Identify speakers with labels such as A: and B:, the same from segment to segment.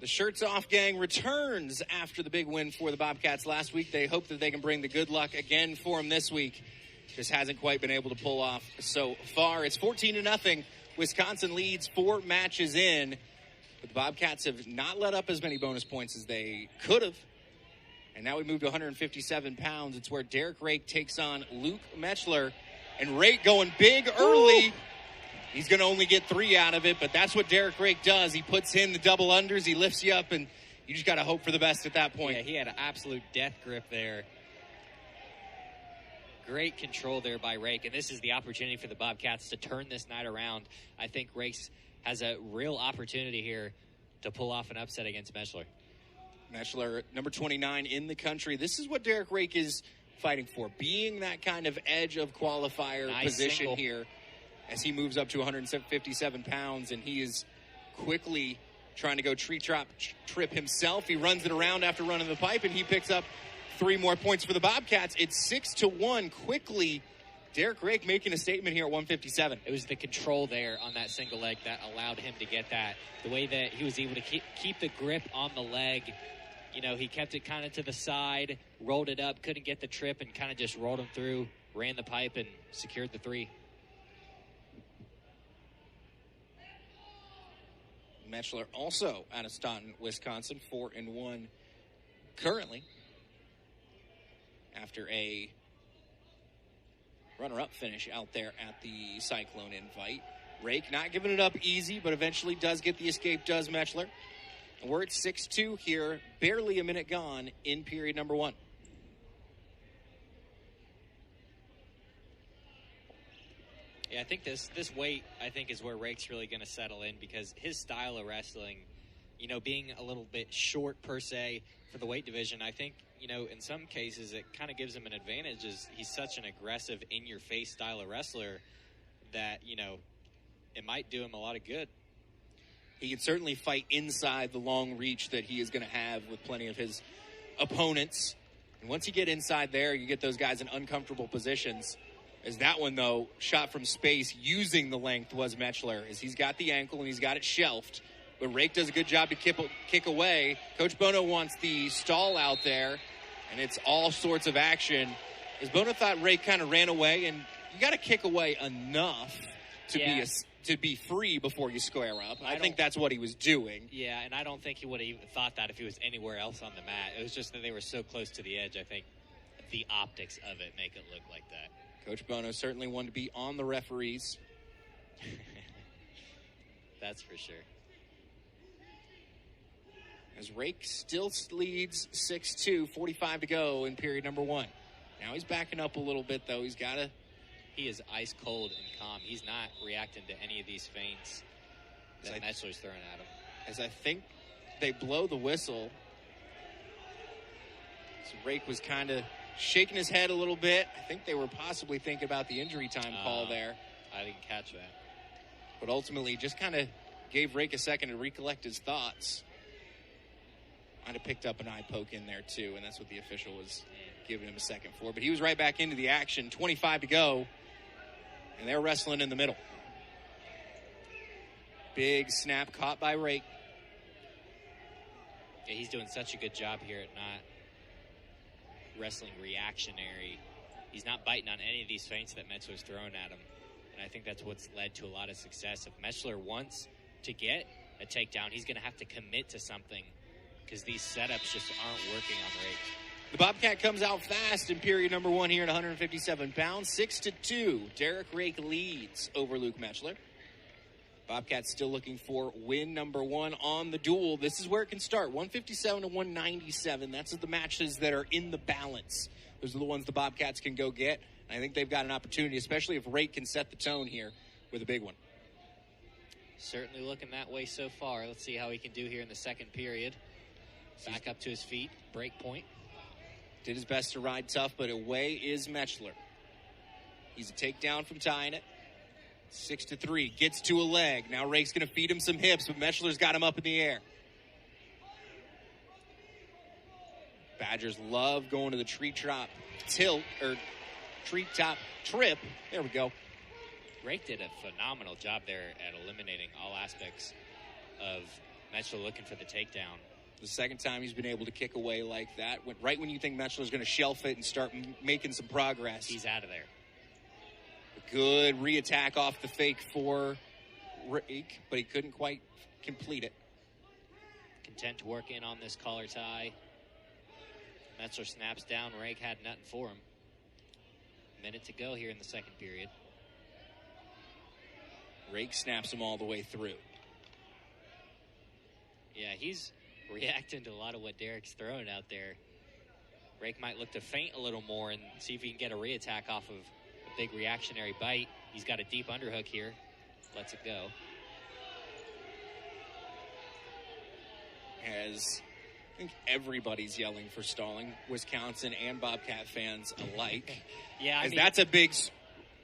A: The Shirts Off gang returns after the big win for the Bobcats last week. They hope that they can bring the good luck again for them this week. Just hasn't quite been able to pull off so far. It's 14-0. Wisconsin leads 4 matches in. But the Bobcats have not let up as many bonus points as they could have. And now we move to 157 pounds. It's where Derek Raike takes on Luke Mechler. And Raike going big early. Ooh. He's going to only get 3 out of it, but that's what Derek Raike does. He puts in the double unders, he lifts you up, and you just got to hope for the best at that point.
B: Yeah, he had an absolute death grip there. Great control there by Raike, and this is the opportunity for the Bobcats to turn this night around. I think Raike has a real opportunity here to pull off an upset against Mechler.
A: Mechler, number 29 in the country. This is what Derek Raike is fighting for, being that kind of edge of qualifier position single here. As he moves up to 157 pounds, and he is quickly trying to go trip himself. He runs it around after running the pipe, and he picks up 3 more points for the Bobcats. It's 6-1 quickly. Derek Raike making a statement here at 157.
B: It was the control there on that single leg that allowed him to get that. The way that he was able to keep the grip on the leg. You know, he kept it kind of to the side, rolled it up, couldn't get the trip, and kind of just rolled him through, ran the pipe, and secured the 3.
A: Mechler also out of Staunton, Wisconsin, 4-1 currently after a runner-up finish out there at the Cyclone Invite. Raike not giving it up easy, but eventually does get the escape, does Mechler. And we're at 6-2 here, barely a minute gone in period number 1.
B: Yeah, I think this weight, I think, is where Raike's really going to settle in, because his style of wrestling, you know, being a little bit short per se for the weight division, I think, you know, in some cases it kind of gives him an advantage, as he's such an aggressive, in-your-face style of wrestler that, you know, it might do him a lot of good.
A: He can certainly fight inside the long reach that he is going to have with plenty of his opponents. And once you get inside there, you get those guys in uncomfortable positions. As that one, though, shot from space using the length was Mechler, as he's got the ankle and he's got it shelved. But Raike does a good job to kick away. Coach Bono wants the stall out there, and it's all sorts of action. As Bono thought Raike kind of ran away, and you got to kick away enough to be free before you square up. I think that's what he was doing.
B: Yeah, and I don't think he would have even thought that if he was anywhere else on the mat. It was just that they were so close to the edge. I think the optics of it make it look like that.
A: Coach Bono certainly wanted to be on the referees.
B: That's for sure.
A: As Raike still leads 6-2, 45 to go in period number 1. Now he's backing up a little bit, though.
B: He is ice cold and calm. He's not reacting to any of these feints that Mechler's throwing at him.
A: As I think they blow the whistle. So Raike was kind of shaking his head a little bit. I think they were possibly thinking about the injury time call there.
B: I didn't catch that.
A: But ultimately just kind of gave Raike a second to recollect his thoughts. Might have picked up an eye poke in there too, and that's what the official was giving him a second for. But he was right back into the action. 25 to go, and they're wrestling in the middle. Big snap caught by Raike.
B: Yeah, he's doing such a good job here at not wrestling reactionary. He's not biting on any of these feints that Mechler's throwing at him. And I think that's what's led to a lot of success. If Mechler wants to get a takedown, he's going to have to commit to something, because these setups just aren't working on Raike.
A: The Bobcat comes out fast in period number 1 here at 157 pounds. 6-2. Derek Raike leads over Luke Mechler. Bobcats still looking for win number 1 on the duel. This is where it can start. 157 to 197. That's the matches that are in the balance. Those are the ones the Bobcats can go get. And I think they've got an opportunity, especially if Raike can set the tone here with a big one.
B: Certainly looking that way so far. Let's see how he can do here in the second period. Back up to his feet. Break point.
A: Did his best to ride tough, but away is Mechler. He's a takedown from tying it. 6-3. Gets to a leg. Now Raike's going to feed him some hips, but Mechler's got him up in the air. Badgers love going to the treetop trip. There we go.
B: Raike did a phenomenal job there at eliminating all aspects of Mechler looking for the takedown.
A: The second time he's been able to kick away like that, right when you think Mechler's going to shelf it and start making some progress.
B: He's out of there.
A: A good re-attack off the fake for Raike, but he couldn't quite complete it.
B: Content to work in on this collar tie. Mechler snaps down. Raike had nothing for him. Minute to go here in the second period.
A: Raike snaps him all the way through.
B: Yeah, he's reacting to a lot of what Derek's throwing out there. Raike might look to feint a little more and see if he can get a re-attack off of a big reactionary bite. He's got a deep underhook here. Lets it go.
A: As I think everybody's yelling for stalling, Wisconsin and Bobcat fans alike.
B: Yeah, I mean,
A: that's a big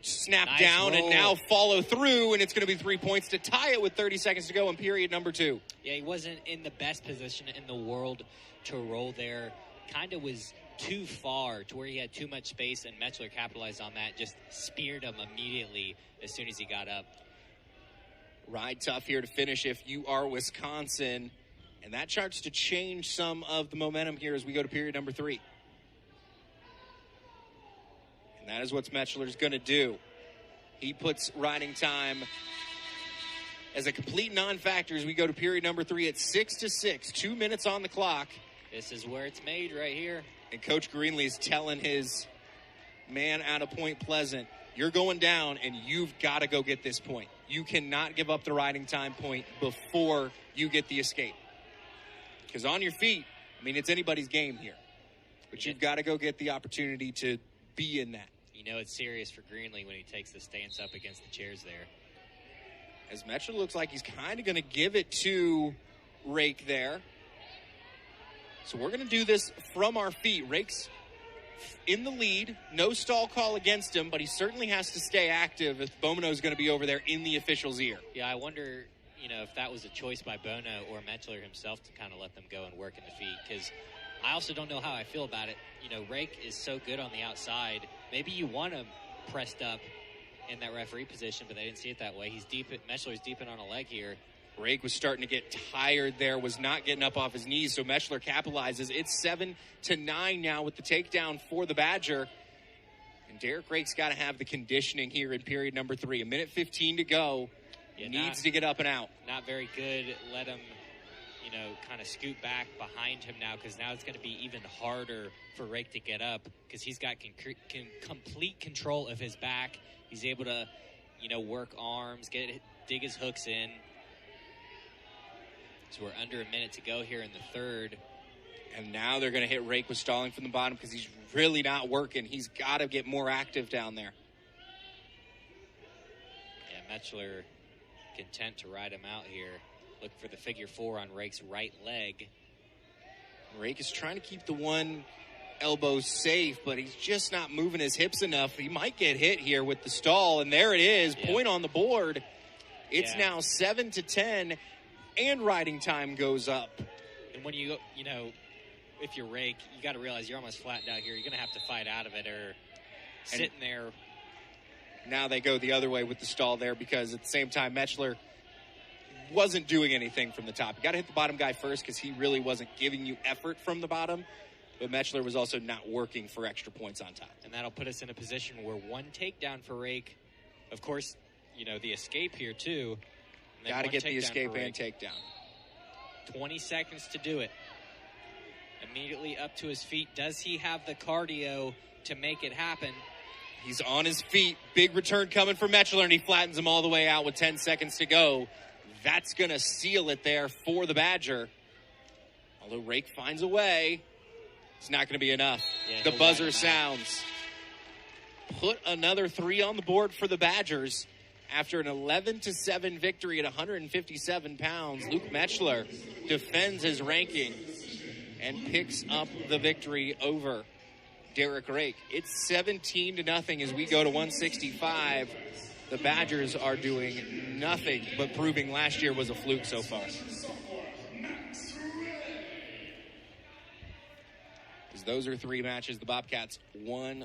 A: snap
B: nice
A: down
B: roll.
A: And now follow through, and it's going to be 3 points to tie it with 30 seconds to go in period number 2.
B: Yeah, he wasn't in the best position in the world to roll there. Kind of was too far to where he had too much space, and Mechler capitalized on that, just speared him immediately as soon as he got up.
A: Ride tough here to finish if you are Wisconsin, and that starts to change some of the momentum here as we go to period number 3. And that is what Mechler's going to do. He puts riding time as a complete non-factor as we go to period number 3 at 6-6, 2 minutes on the clock.
B: This is where it's made right here.
A: And Coach Greenlee is telling his man out of Point Pleasant, you're going down and you've got to go get this point. You cannot give up the riding time point before you get the escape. Because on your feet, I mean, it's anybody's game here. But you've got to go get the opportunity to be in that.
B: You know it's serious for Greenlee when he takes the stance up against the chairs there.
A: As Mechler looks like he's kind of going to give it to Raike there. So we're going to do this from our feet. Raike's in the lead. No stall call against him, but he certainly has to stay active if Bono is going to be over there in the official's ear.
B: Yeah, I wonder, if that was a choice by Bono or Mechler himself to kind of let them go and work in the feet, because I also don't know how I feel about it. Raike is so good on the outside. Maybe you want him pressed up in that referee position, but they didn't see it that way. Mechler's deep in on a leg here.
A: Raike was starting to get tired there, was not getting up off his knees, so Mechler capitalizes. It's 7-9 now with the takedown for the Badger. And Derek Raike's got to have the conditioning here in period number 3. 1:15 to go.
B: Yeah,
A: needs to get up and out.
B: Not very good. Let him, kind of scoot back behind him now, because now it's going to be even harder for Raike to get up because he's got complete control of his back. He's able to, work arms, dig his hooks in. So we're under a minute to go here in the third.
A: And now they're going to hit Raike with stalling from the bottom because he's really not working. He's got to get more active down there.
B: Yeah, Mechler content to ride him out here. Look for the figure 4 on Raike's right leg.
A: Raike is trying to keep the one elbow safe, but he's just not moving his hips enough. He might get hit here with the stall, and there it is. Yep. Point on the board. It's now 7-10, and riding time goes up.
B: And when if you're Raike, you got to realize you're almost flattened out here. You're going to have to fight out of it or sitting there.
A: Now they go the other way with the stall there because at the same time, Mechler wasn't doing anything from the top. You got to hit the bottom guy first because he really wasn't giving you effort from the bottom. But Mechler was also not working for extra points on top.
B: And that'll put us in a position where one takedown for Raike. Of course, the escape here too.
A: Got to get the escape and takedown.
B: 20 seconds to do it. Immediately up to his feet. Does he have the cardio to make it happen?
A: He's on his feet. Big return coming for Mechler, and he flattens him all the way out with 10 seconds to go. That's going to seal it there for the Badger. Although Raike finds a way, it's not going to be enough.
B: Yeah,
A: the buzzer sounds. Put another 3 on the board for the Badgers. After an 11-7 victory at 157 pounds, Luke Mechler defends his ranking and picks up the victory over Derek Raike. It's 17-0 as we go to 165. The Badgers are doing nothing but proving last year was a fluke so far. As those are 3 matches, the Bobcats 1